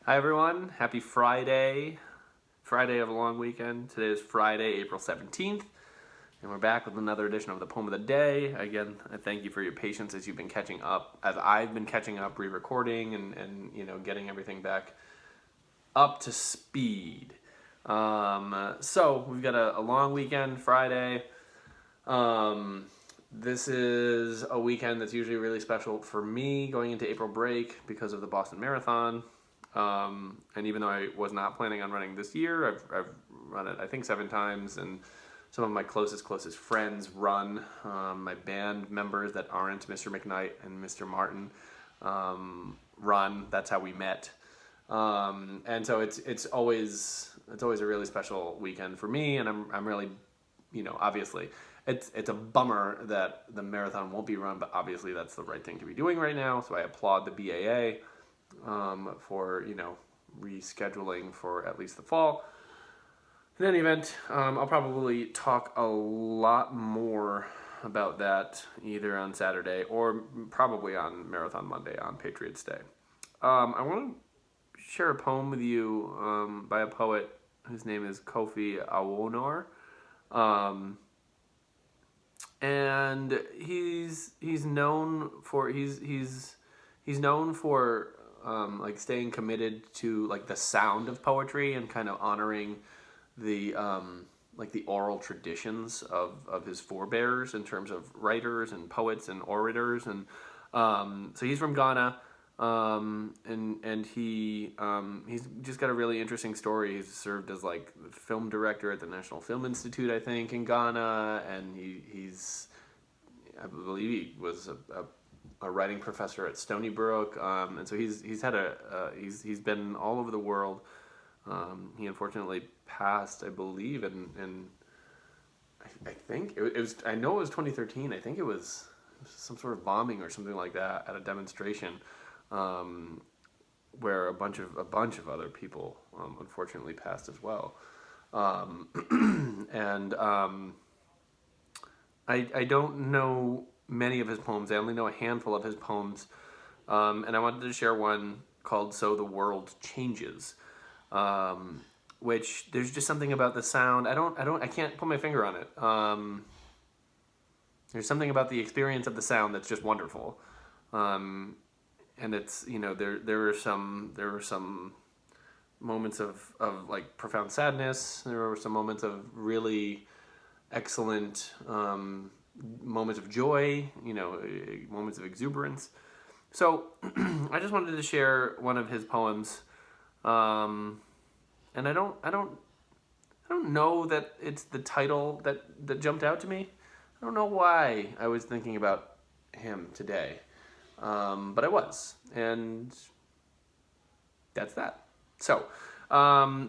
Hi everyone, happy Friday. Friday of a long weekend. Today is Friday, April 17th, and we're back with another edition of the Poem of the Day. Again, I thank you for your patience as you've been catching up, as I've been catching up, re-recording and getting everything back up to speed. So we've got a long weekend, Friday. This is a weekend that's usually really special for me going into April break because of the Boston Marathon. And even though I was not planning on running this year, I've run it I think 7 times, and some of my closest friends run. My band members that aren't Mr. McKnight and Mr. Martin run. That's how we met. And so it's always a really special weekend for me, and I'm really, obviously it's a bummer that the marathon won't be run, but obviously that's the right thing to be doing right now. So I applaud the BAA for rescheduling for at least the fall. In any event, I'll probably talk a lot more about that either on Saturday or probably on Marathon Monday on Patriots Day. I want to share a poem with you by a poet whose name is Kofi Awoonor. And he's known for like staying committed to like the sound of poetry and kind of honoring the like the oral traditions of his forebears in terms of writers and poets and orators. And so he's from Ghana. And he's just got a really interesting story. He's served as like film director at the National Film Institute, I think, in Ghana, and I believe he was a writing professor at Stony Brook, and so he's been all over the world. He unfortunately passed, I believe, in I think it was, I know it was 2013. I think it was some sort of bombing or something like that at a demonstration. Where a bunch of other people unfortunately passed as well. And I don't know many of his poems. I only know a handful of his poems, and I wanted to share one called "So the World Changes," which there's just something about the sound. I can't put my finger on it. There's something about the experience of the sound that's just wonderful. And it's there were some moments of like profound sadness. There were some moments of really excellent moments of joy, moments of exuberance. So I just wanted to share one of his poems, and I don't know that it's the title that jumped out to me. I don't know why I was thinking about him today. But I was, and that's that. So,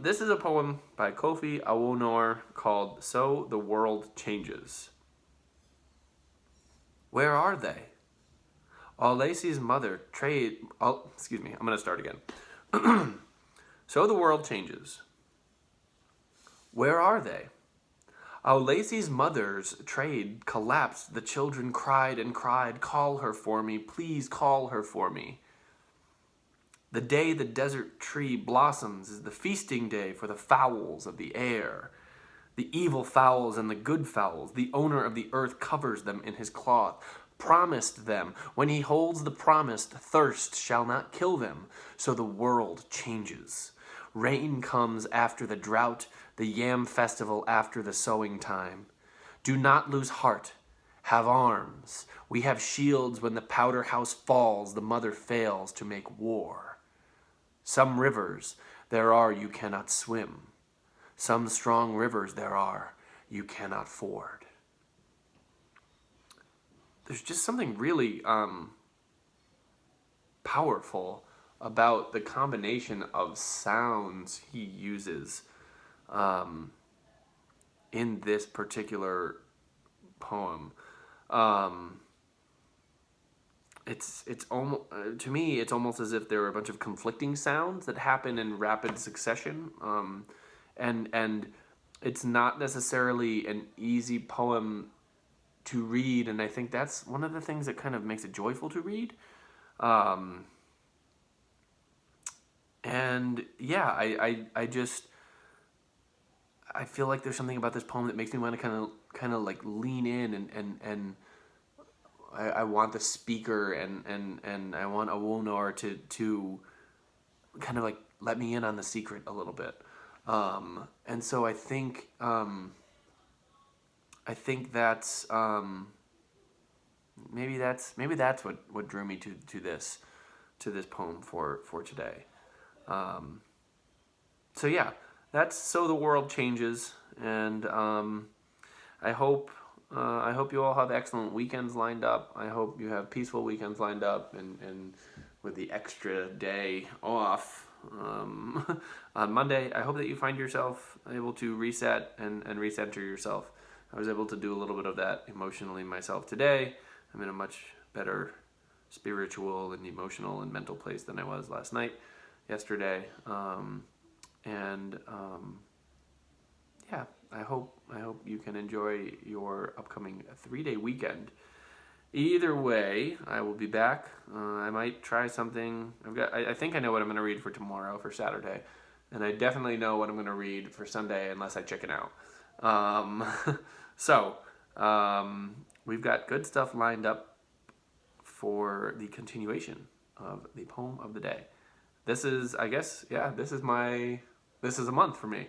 this is a poem by Kofi Awoonor called "So the World Changes." Where are they? Lacey's mother excuse me, I'm going to start again. So the world changes. Where are they? Lacey's mother's trade collapsed. The children cried and cried, "Call her for me, please call her for me." The day the desert tree blossoms is the feasting day for the fowls of the air. The evil fowls and the good fowls, the owner of the earth covers them in his cloth, promised them. When he holds the promised, thirst shall not kill them. So the world changes. Rain comes after the drought, the yam festival after the sowing time. Do not lose heart. Have arms. We have shields when the powder house falls, the mother fails to make war. Some rivers there are you cannot swim. Some strong rivers there are you cannot ford. There's just something really powerful about the combination of sounds he uses in this particular poem. It's almost, to me, it's almost as if there are a bunch of conflicting sounds that happen in rapid succession, and it's not necessarily an easy poem to read, and I think that's one of the things that kind of makes it joyful to read. And yeah, I feel like there's something about this poem that makes me want to kind of like lean in and I want the speaker and I want Awoonor to kind of like let me in on the secret a little bit. And so I think that's maybe that's what drew me to this poem for today. So yeah, that's So the World Changes, and I hope you all have excellent weekends lined up. I hope you have peaceful weekends lined up, and with the extra day off on Monday, I hope that you find yourself able to reset and recenter yourself. I was able to do a little bit of that emotionally myself today. I'm in a much better spiritual and emotional and mental place than I was yesterday. And yeah, I hope you can enjoy your upcoming 3-day weekend. Either way, I will be back. I might try something. I think I know what I'm going to read for tomorrow, for Saturday, and I definitely know what I'm going to read for Sunday, unless I chicken out. So we've got good stuff lined up for the continuation of the poem of the day. This is, I guess, yeah, this is a month for me.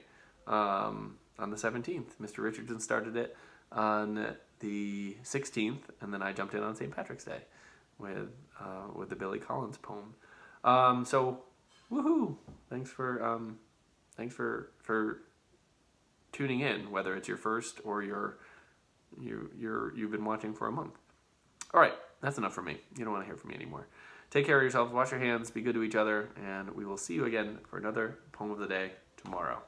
On the 17th, Mr. Richardson started it on the 16th, and then I jumped in on St. Patrick's Day with the Billy Collins poem. So, woohoo! Thanks for tuning in, whether it's your first or you've been watching for a month. All right, that's enough for me. You don't want to hear from me anymore. Take care of yourselves, wash your hands, be good to each other, and we will see you again for another poem of the day tomorrow.